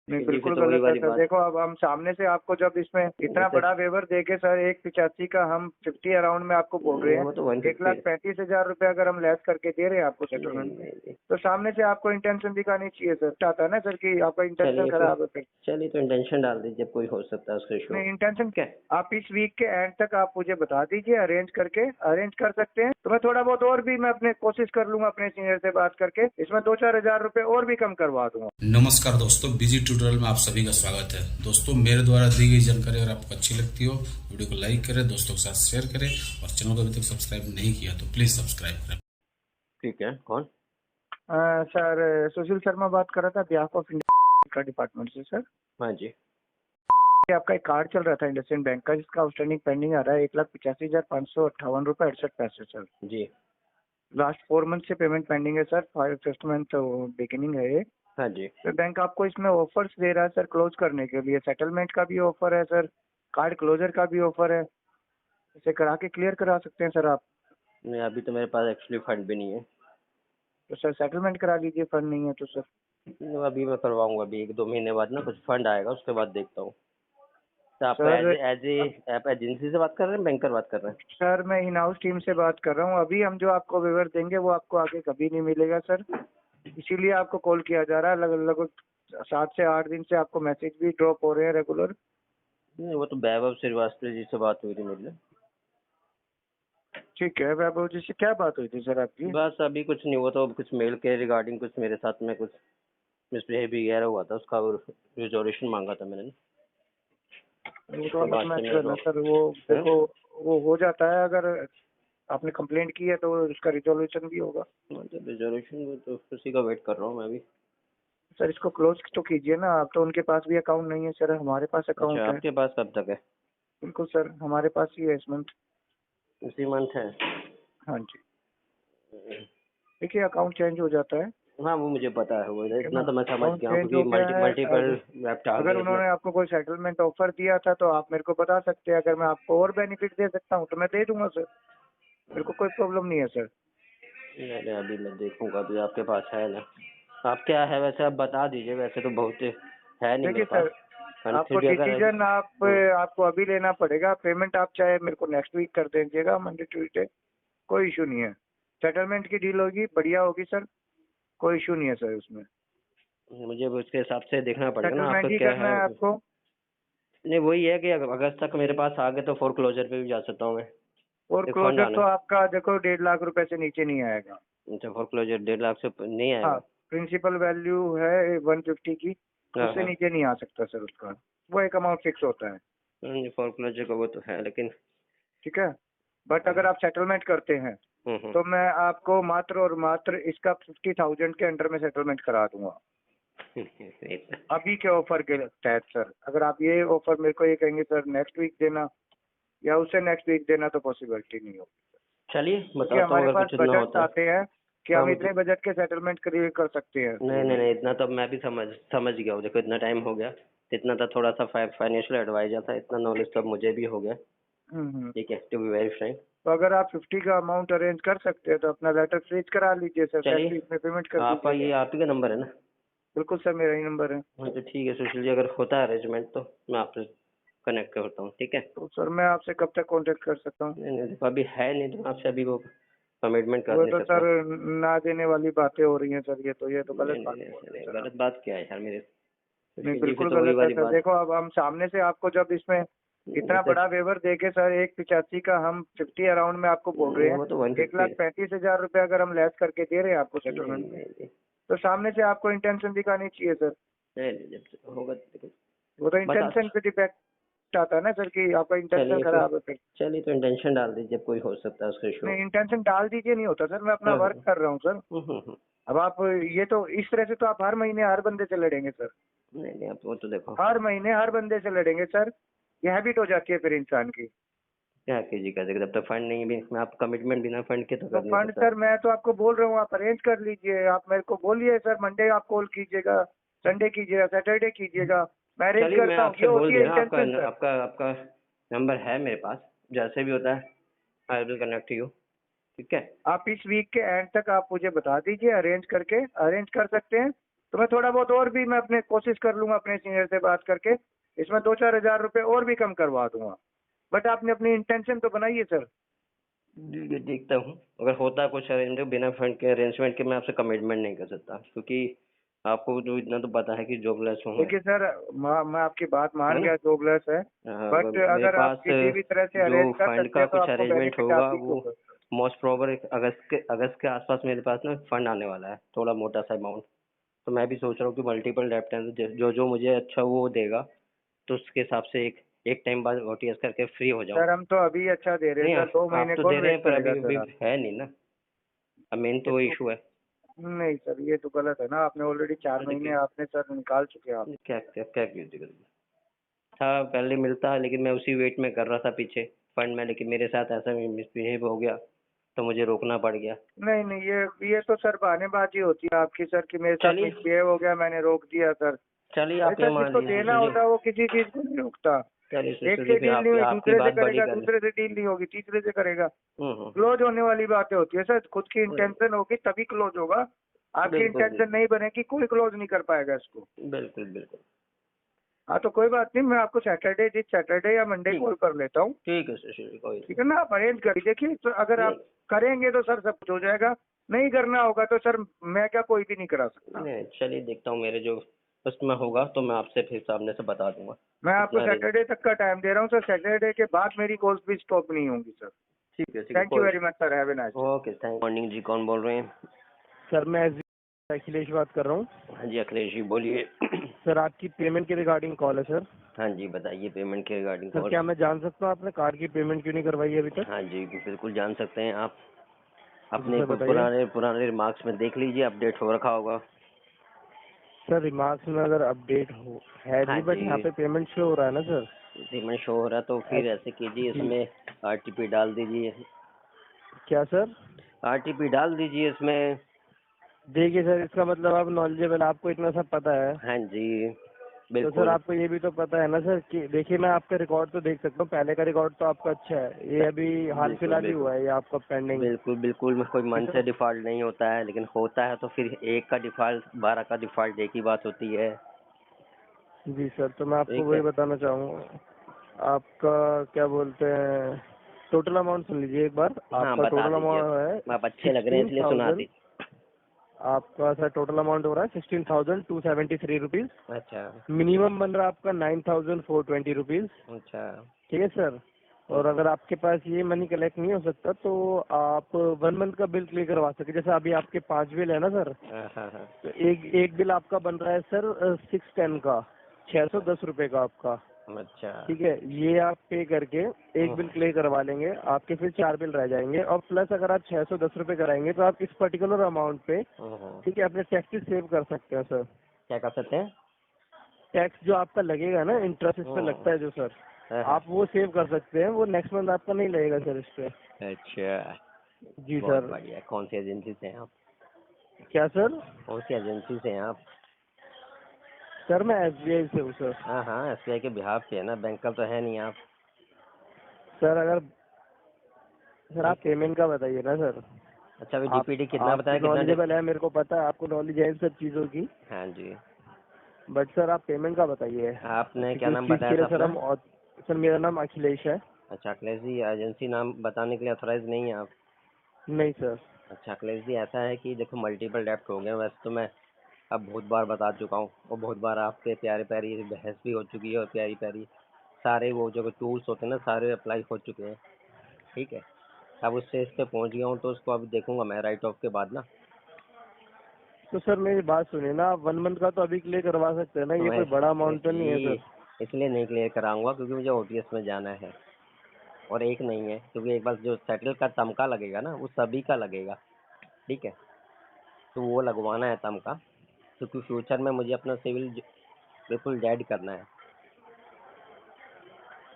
नहीं जी फिर बिल्कुल तो वही गलत है वाली सर। बात। देखो अब हम सामने से आपको जब इसमें इतना जैसे बड़ा वेवर देके सर 185 का हम 50 अराउंड में आपको बोल रहे नहीं, हैं, वो तो 150। 1,35,000 रुपये अगर हम लेस करके दे रहे हैं आपको नहीं सेटलमेंट में, नहीं नहीं। तो सामने से आपको इंटेंशन दिखानी चाहिए सर। चाहता है ना सर कि आपका इंटेंशन चलिए फिर, खराब है फिर। चलिए तो इंटेंशन डाल दीजिए, अब कोई हो सकता है उसका इशू। नहीं इंटेंशन क्या? आप इस वीक के एंड तक आप मुझे बता दीजिए, अरेंज कर सकते हैं तो मैं थोड़ा बहुत और भी मैं अपने कोशिश कर लूंगा अपने सीनियर से बात करके, इसमें 2-4 हजार रुपए और भी कम करवा दूंगा। नमस्कार दोस्तों, बिजी ट्यूटोरियल में आप सभी का स्वागत है। दोस्तों मेरे द्वारा दी गई जानकारी अगर आपको अच्छी लगती हो, वीडियो को लाइक करें, दोस्तों के साथ शेयर करें और चैनल को अभी तक सब्सक्राइब नहीं किया तो प्लीज सब्सक्राइब करें। ठीक है, कौन? सर सुशील शर्मा बात कर रहा था बिहाफ ऑफ इंडिया का डिपार्टमेंट से सर। हाँ जी। ये आपका एक कार्ड चल रहा था इंडसइंड बैंक का, जिसका आउटस्टैंडिंग पेंडिंग आ रहा है 1,85,558 रुपये 68 पैसे सर। जी। लास्ट 4 मंथ से पेमेंट पेंडिंग है सर, 5th मंथ बिगिनिंग है ये। हाँ जी। तो बैंक आपको इसमें ऑफर्स दे रहा है सर क्लोज करने के लिए, सेटलमेंट का भी ऑफर है सर, कार्ड क्लोजर का भी ऑफर है, इसे करा के क्लियर करा सकते हैं सर आप। नहीं, अभी तो मेरे पास एक्चुअली फंड भी नहीं है। तो सर सेटलमेंट करा लीजिए, फंड नहीं है तो सर। नहीं, अभी मैं करवाऊंगा, अभी 1-2 महीने बाद ना कुछ फंड आएगा, उसके बाद देखता हूँ। तो आप सर आप एजेंसी से बात कर रहे हैं, बैंकर बात कर रहे हैं? सर मैं इन हाउस टीम से बात कर रहा हूँ। अभी हम जो आपको विवर देंगे वो आपको आगे कभी नहीं मिलेगा सर, इसीलिए आपको कॉल किया जा रहा है। लगभग 7 से 8 दिन से आपको मैसेज भी ड्रॉप हो रहे हैं रेगुलर। नहीं, वो तो वैभव श्रीवास्तव जी से बात हुई थी मेरी। ठीक है, वैभव जी से क्या बात हुई थी सर आपकी? बस अभी कुछ नहीं, वो तो कुछ मेल के रिगार्डिंग कुछ मेरे साथ में कुछ मिसबिहेवियर हुआ था, उसका रिजोल्यूशन मांगा था मैंने। वो तो तो अलग बाद से मैटर है मेरे ना सर, वो हैं? देखो वो हो जाता है। अगर आपने कंप्लेंट की है तो उसका रिजोल्यूशन भी होगा। मतलब रिजोल्यूशन तो उसी का वेट कर रहा हूँ मैं भी। सर इसको क्लोज तो कीजिए ना आप, तो उनके पास भी अकाउंट नहीं है सर, हमारे पास अच्छा, अकाउंट है। आपके पास कब तक है? बिल्कुल सर, हमारे पास ही है इस मंथ। इसी मंथ है? हाँ जी, देखिए अकाउंट चेंज हो जाता है। हाँ, वो मुझे पता है, वो ठीक है इतना ना, तो मैं समझ अकाउंट गया हूँ चेंज हो क्योंकि गया है। मल्टीपल वेब अगर टारगेट में। उन्होंने आपको कोई सेटलमेंट ऑफर दिया था तो आप मेरे को बता सकते हैं, अगर मैं आपको और बेनिफिट दे सकता हूँ तो मैं दे दूंगा सर, मेरे को कोई प्रॉब्लम नहीं है सर। नहीं, अभी मैं देखूंगा, अभी आपके पास है ना? आप क्या है वैसे, आप बता दीजिए, वैसे तो बहुत है नहीं मेरे देखिए पास। सर, फिर आपको भी अगर डिसीजन आपको अभी लेना पड़ेगा। पेमेंट आप चाहे मेरे को नेक्स्ट वीक कर दीजिएगा, मंडे ट्यूसडे, कोई इशू नहीं है। सेटलमेंट की डील होगी, बढ़िया होगी सर, कोई इशू नहीं है सर उसमें। मुझे अब उसके हिसाब से देखना पड़ेगा ना आपका सेटलमेंट ही क्या करना है। है आपको। नहीं, वही है कि अगस्त तक मेरे पास आ गए तो फोर क्लोजर पे भी जा सकता हूँ मैं। और एक फंड क्लोजर आना तो है। आपका देखो 1.5 लाख रुपए से नीचे नहीं आएगा। अच्छा, फोर क्लोजर 1.5 लाख से नहीं हाँ, आएगा? प्रिंसिपल वैल्यू है 150 की, हाँ उससे हाँ। नीचे नहीं आ सकता सर उसका, वो एक अमाउंट फिक्स होता है। फोर क्लोजर का वो तो है लेकिन। ठीक है, बट अगर आप सेटलमेंट करते हैं हम्म। तो मैं आपको मात्र और मात्र इसका 50,000 के अंडर में सेटलमेंट करा दूंगा अभी के ऑफर के तहत सर। अगर आप ये ऑफर मेरे को ये कहेंगे सर नेक्स्ट वीक देना या उससे नेक्स्ट वीक देना तो पॉसिबिलिटी नहीं होगी, चलिए क्योंकि बताता हूँ हमारे अगर पास कुछ इतना बजट होता है। आते हैं कि हाँ हम मुझे। इतने बजट के सेटलमेंट क्लियर कर सकते हैं। नहीं नहीं नहीं, इतना तो मैं भी समझ गया हूँ, देखो इतना टाइम हो गया। इतना तो थोड़ा सा फाइनेंशियल एडवाइजर था, इतना नॉलेज तो अब मुझे भी हो गया। ठीक है, टू बी वेरी फ्रैंक। तो अगर आप 50 का अमाउंट अरेंज कर सकते हैं तो अपना लेटर फ्रीज करा लीजिए सर, नेक्स्ट चलिए, वीक में पेमेंट कर आपका ये दीजिएगा। आप ही का नंबर है ना? बिल्कुल सर, मेरा ही नंबर है। हाँ तो ठीक है सुशील जी, अगर होता है अरेंजमेंट तो मैं आपसे कनेक्ट करता हूँ, ठीक है? तो सर मैं आपसे कब तक कांटेक्ट कर सकता हूँ? नहीं नहीं, देखो अभी है नहीं तो मैं आपसे अभी वो कमिटमेंट कर वो नहीं तो सकता। सर ना देने वाली बातें हो रही हैं सर, ये तो गलत नहीं नहीं बात नहीं बोल रहे हैं नहीं, सर आप। गलत बात क्या है यार मेरे नहीं सुशील जी, फिर बिल्कुल तो वही गलत है वाली सर। बात। देखो अब हम सामने से आपको जब इसमें इतना जैसे बड़ा वेवर देके सर 185 का हम 50 अराउंड में आपको बोल रहे नहीं, हैं, वो तो 150। 1,35,000 रुपये अगर हम लेस करके दे रहे हैं आपको नहीं सेटलमेंट में, नहीं नहीं तो सामने से आपको इंटेंशन दिखानी चाहिए सर। नहीं नहीं, जब होगा तो देखो वो तो बता। इंटेंशन पे डिपेंड आता है ना सर कि आपका इंटेंशन चलिए फिर, खराब है फिर। चलिए तो इंटेंशन डाल दीजिए, कोई हो सकता है उसका इशू। नहीं इंटेंशन डाल दीजिए नहीं होता सर, मैं अपना हाँ वर्क हाँ। कर रहा हूँ सर। हम्म। अब आप ये तो इस तरह से तो आप हर महीने हर बंदे से लड़ेंगे सर, नहीं नहीं, आप वो तो देखो हर महीने हर बंदे से लड़ेंगे सर, ये हैबिट हो जाती है फिर इंसान की। क्या कीजिएगा, देखो जब तक फंड नहीं भी, मैं आप कमिटमेंट बिना फंड के तो तो कर नहीं फंड सकता। सर मैं तो आपको बोल रहा हूँ आप अरेंज कर लीजिए। आप मेरे को बोलिए सर, मंडे आप कॉल कीजिएगा, संडे कीजिएगा, सैटरडे कीजिएगा, मैं अरेंज चलिए मैं करता हूँ। ये आपसे बोल होती है दिया ना, आपका इंटेंशन सर। आपका आपका नंबर है मेरे पास, जैसे भी होता है आई विल कनेक्ट यू, ठीक है? आप इस वीक के एंड तक आप मुझे बता दीजिए, अरेंज कर सकते हैं तो मैं थोड़ा बहुत और भी मैं अपने कोशिश कर लूंगा अपने सीनियर से बात करके, इसमें 2-4 हज़ार रुपए और भी कम करवा दूंगा। बट आपने अपनी इंटेंशन तो बनाइए सर। ये देखता हूँ, अगर होता कुछ अरेंजमेंट बिना फंड के अरेंजमेंट के मैं आपसे कमिटमेंट नहीं कर सकता, क्योंकि आपको तो इतना तो पता है कि जॉबलेस हूँ मैं, देखिए सर, मैं आपकी बात है मान ना? गया, जॉबलेस है, हाँ, बट मेरे अगर आप पास किसी भी तरह से जो अरेंज कर फंड सकते का हैं तो कुछ आपको अरेंजमेंट बेनिफिट आप होगा ही को वो होगा। मोस्ट प्रोबेबल अगस्त के आसपास मेरे पास ना फंड आने वाला है, थोड़ा मोटा सा अमाउंट। तो मैं भी सोच रहा हूँ कि मल्टीपल डेप्ट है, जो जो मुझे अच्छा वो देगा, तो उसके हिसाब से एक एक टाइम बाद ओटीएस करके फ्री हो जाऊँ। सर हम तो अभी अच्छा दे रहे हैं नहीं, सर, 2 आप महीने तो दे कौन रहे वेट हैं पर करेगा अभी सर अभी आप। है नहीं ना, अब मेन तो वो ये तो इशू है। नहीं सर, ये तो गलत है ना, आपने ऑलरेडी 4 हाँ, महीने देखिए आपने सर निकाल चुके हैं आप। क्या क्या क्या कीजिएगा, था पहले मिलता है, लेकिन मैं उसी वेट में कर रहा था पीछे फंड में, लेकिन मेरे साथ ऐसा मिसबिहेव हो गया तो मुझे रोकना पड़ गया। नहीं नहीं, ये तो सर बहानेबाजी होती है आपकी सर, कि मेरे साथ चलिए मिसबिहेव हो गया मैंने रोक दिया सर। चलिए, अरे आप ये सर, मान जिसको देना लीजिए, होता है वो किसी चीज को नहीं रोकता। चलिए एक सुशील जी, से फिर डील नहीं हुई आपकी दूसरे से बात बड़ी करेगा, कर ली। दूसरे से डील नहीं होगी तीसरे से करेगा। हम्म, क्लोज होने वाली बातें होती है सर, खुद की हम्म, इंटेंशन होगी तभी क्लोज होगा। आपकी बिल्कुल इंटेंशन नहीं बनेगी कोई क्लोज नहीं कर पाएगा इसको। बिल्कुल बिल्कुल। हाँ तो कोई बात नहीं, मैं आपको जिस सैटरडे या मंडे ठीक कॉल कर लेता हूँ। ठीक है सुशील जी, कोई ठीक है ना, आप अरेंज कर देखिए, तो अगर नहीं आप करेंगे तो सर सब कुछ हो जाएगा, नहीं करना होगा तो सर मैं क्या, कोई भी नहीं करा सकता। नहीं, चलिए देखता हूँ, मेरे जो उसमें होगा तो मैं आपसे फिर सामने से बता दूंगा मैं आपको कितना रेंज। सैटरडे तक का टाइम दे रहा हूँ सर, सैटरडे के बाद मेरी कॉल्स भी स्टॉप नहीं होंगी सर। ठीक है, थैंक यू कोई। Very much sir, have a nice day. Okay, thank morning जी, कौन बोल रहे हैं? सर मैं अखिलेश बात कर रहा हूँ। हाँ जी अखिलेश जी, बोलिए। सर आपकी पेमेंट के रिगार्डिंग कॉल है सर। हाँ जी बताइए, पेमेंट के रिगार्डिंग सर कॉल। क्या मैं जान सकता हूँ आपने कार्ड की पेमेंट क्यों नहीं करवाई है अभी तक? हाँ जी बिल्कुल जान सकते हैं आप, जी अपने सर बताइए। पुराने पुराने रिमार्क्स में देख लीजिए, अपडेट हो रखा होगा। सर रिमार्क्स में अगर अपडेट हो है हाँ भी, बट यहाँ जी, पे पेमेंट शो हो रहा है ना सर। पेमेंट शो हो रहा तो फिर ऐसे कीजिए, जी इसमें आरटीपी डाल दीजिए, क्या सर? आरटीपी डाल दीजिए इसमें। देखिए सर, इसका मतलब आप नॉलेजेबल, आपको इतना सब पता है। हाँ जी तो सर बिल्कुल आपको ये भी तो पता है ना सर कि देखिए, मैं आपका रिकॉर्ड तो देख सकता हूँ, पहले का रिकॉर्ड तो आपका अच्छा है, ये अभी हाल बिल्कुल फिलहाल ही बिल्कुल हुआ है ये आपका पेंडिंग। बिल्कुल बिल्कुल में कोई मन ठीक से है। डिफॉल्ट नहीं होता है, लेकिन होता है तो फिर एक का डिफॉल्ट 12 का डिफॉल्ट एक ही बात होती है। जी सर, तो मैं आपको ठीक वही है, बताना चाहूँगा। आपका क्या बोलते हैं, टोटल अमाउंट सुन लीजिए एक बार। हाँ आपका बता टोटल दीजिए, अमाउंट है आप अच्छे लग रहे हैं इसलिए सुना 16,000। दी। आपका सर टोटल अमाउंट हो रहा है 16,273 रुपीज़। अच्छा मिनिमम बन रहा है आपका 9,420 रुपीज़। अच्छा। ठीक है सर। और अगर आपके पास ये मनी कलेक्ट नहीं हो सकता तो आप 1 मंथ का बिल क्लियर करवा सकते, जैसे अभी आपके 5 बिल है ना सर। हाँ हाँ हाँ। तो एक बिल आपका बन रहा है सर 610 का, 610 रुपये का आपका। अच्छा। ठीक है, ये आप पे करके एक बिल क्लियर करवा लेंगे, आपके फिर 4 बिल रह जाएंगे। और प्लस अगर आप 610 रुपये कराएंगे तो आप इस पर्टिकुलर अमाउंट पे, ठीक है, अपने टैक्सेस सेव कर सकते हैं सर। क्या कर सकते हैं? टैक्स जो आपका लगेगा ना, इंटरेस्ट इस पे लगता है जो सर, आप वो सेव कर सकते हैं, वो नेक्स्ट मंथ आपका नहीं लगेगा सर इस पे। अच्छा, जी बहुत सर। बढ़िया। कौन सी एजेंसी से हैं आप? क्या सर? कौन सी एजेंसी से हैं आप? सर मैं SBI से हूँ सर। हाँ हाँ, एसबीआई के बिहाफ पे है ना, बैंक का तो है नहीं आप। सर अगर सर आप पेमेंट का बताइए ना सर। अच्छा, अभी आप डीपीडी कितना बताया, आपको कितना नॉलेजेबल है, मेरे को पता है आपको नॉलेज है इन सब चीज़ों की, हाँ जी। बट सर आप पेमेंट का बताइए। आपने क्या क्योंकि उस नाम चीज़ बताया के था लिए सर अपना? सर मेरा नाम अखिलेश है। अच्छा अखिलेश जी, एजेंसी नाम बताने के लिए ऑथराइज नहीं है आप? नहीं सर। अच्छा अखिलेश जी, ऐसा है कि देखो मल्टीपल डेप्ट हो गए, वैसे तो मैं अब बहुत बार बता चुका हूँ, और बहुत बार आपसे प्यारे प्यारी बहस भी हो चुकी है, और प्यारी प्यारी सारे वो जो टूल्स होते हैं ना, सारे अप्लाई हो चुके हैं। ठीक है, अब उस स्टेज पे पहुँच गया हूँ तो उसको अभी देखूंगा मैं राइट ऑफ के बाद ना। तो सर मेरी बात सुनिए ना, आप 1 मंथ का तो अभी क्लियर करवा सकते हैं ना, ये मैं कोई बड़ा अखिलेश अमाउंट तो नहीं है जी सर। इसलिए नहीं क्लियर कराऊंगा क्योंकि मुझे ओटीएस में जाना है, और एक नहीं है, क्योंकि एक बार जो सेटल का तमका लगेगा ना वो सभी का लगेगा। ठीक है, तो वो लगवाना है तमका, क्योंकि फ्यूचर में मुझे अपना सिविल बिल्कुल डेड करना है।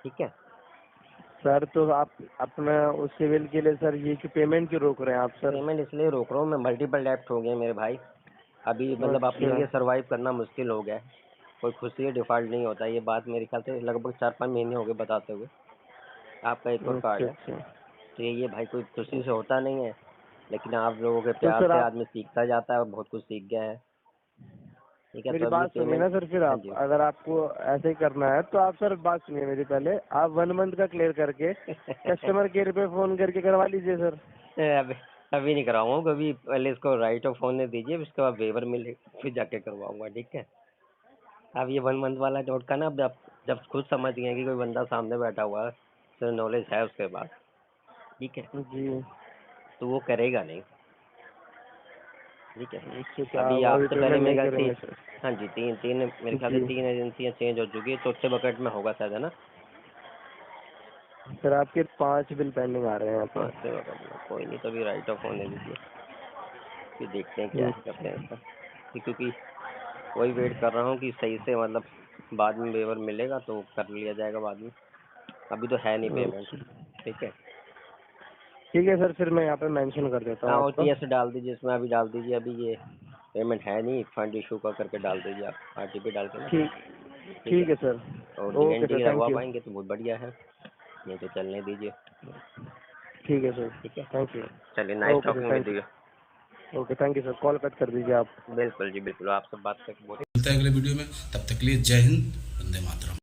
ठीक है, सर तो आप अपना उस सिविल के लिए सर ये क्यों पेमेंट क्यों रोक रहे हैं आप सर? पेमेंट इसलिए रोक रहा हूँ, मैं मल्टीपल डेप्ट हो गए मेरे भाई, अभी मतलब अपने अच्छा। लिए सरवाइव करना मुश्किल हो गया है। कोई खुशी है डिफॉल्ट नहीं होता, ये बात मेरे ख्याल से लगभग 4-5 महीने हो गए बताते हुए। आपका एक और कार्ड अच्छा है, अच्छा। तो ये भाई कोई खुशी से होता नहीं है, लेकिन आप लोगों के तो प्यार सर से आप आदमी सीखता जाता है और बहुत कुछ सीख गया है। ठीक है। मेरी तो बात अभी सुनिए ना सर, फिर हाँ आप जी। अगर आपको ऐसे ही करना है तो आप सर बात सुनिए मेरी पहले, आप 1 मंथ का क्लियर करके कस्टमर केयर पे फोन करके करवा लीजिए सर। अभी अभी नहीं कराऊंगा, कभी पहले इसको राइट ऑफ होने दीजिए, उसके बाद वेवर मिले फिर जाके करवाऊंगा, ठीक है। अब ये 1 मंथ वाला नोट का ना, अब जब खुद समझ गए कि कोई बंदा सामने बैठा हुआ है, तो नॉलेज है उसके पास, ठीक है, जी तो वो करेगा नहीं, ठीक है। इससे क्या अभी आप अभी आपसे पहले पेमेंट मेरे नहीं ख्याल करेंगे से, सर? हाँ जी, तीन मेरे ख्याल से जी 3 एजेंसियाँ चेंज हो चुकी है, चौथे बकेट में होगा शायद, है ना। सर आपके 5 बिल पेंडिंग आ रहे हैं यहाँ हाँ, पे। चौथे बकेट में कोई नहीं, तो अभी राइट ऑफ होने दीजिए, फिर देखते हैं क्या है, करते हैं इसका, क्योंकि वही वेट कर रहा हूँ कि सही से मतलब बाद में वेवर मिलेगा तो कर लिया जाएगा बाद में, अभी तो है नहीं पेमेंट, अच्छा, ठीक है। ठीक है सर, फिर मैं यहाँ पे मेंशन कर देता हूँ हाँ, आपका। OTS डाल दीजिए इसमें, अभी डाल दीजिए, अभी ये पेमेंट है नहीं, फंड इशू का करके डाल दीजिए आप, RTP डाल के ना, ठीक ठीक है। ठीक है सर। और ओके DND सर, थैंक लगवा यू। पाएंगे तो बहुत बढ़िया है, नहीं तो चलने दीजिए, ठीक है सर, ठीक है। Thank you. चलिए, nice okay sir, talking with thank you. You. Okay, thank you sir, call cut कर दीजिए आप। बिल्कुल जी, बिल्कुल, आपसे बात करके बहुत मिलता है अगले वीडियो में, तब तक के लिए जय हिंद, वंदे मातरम।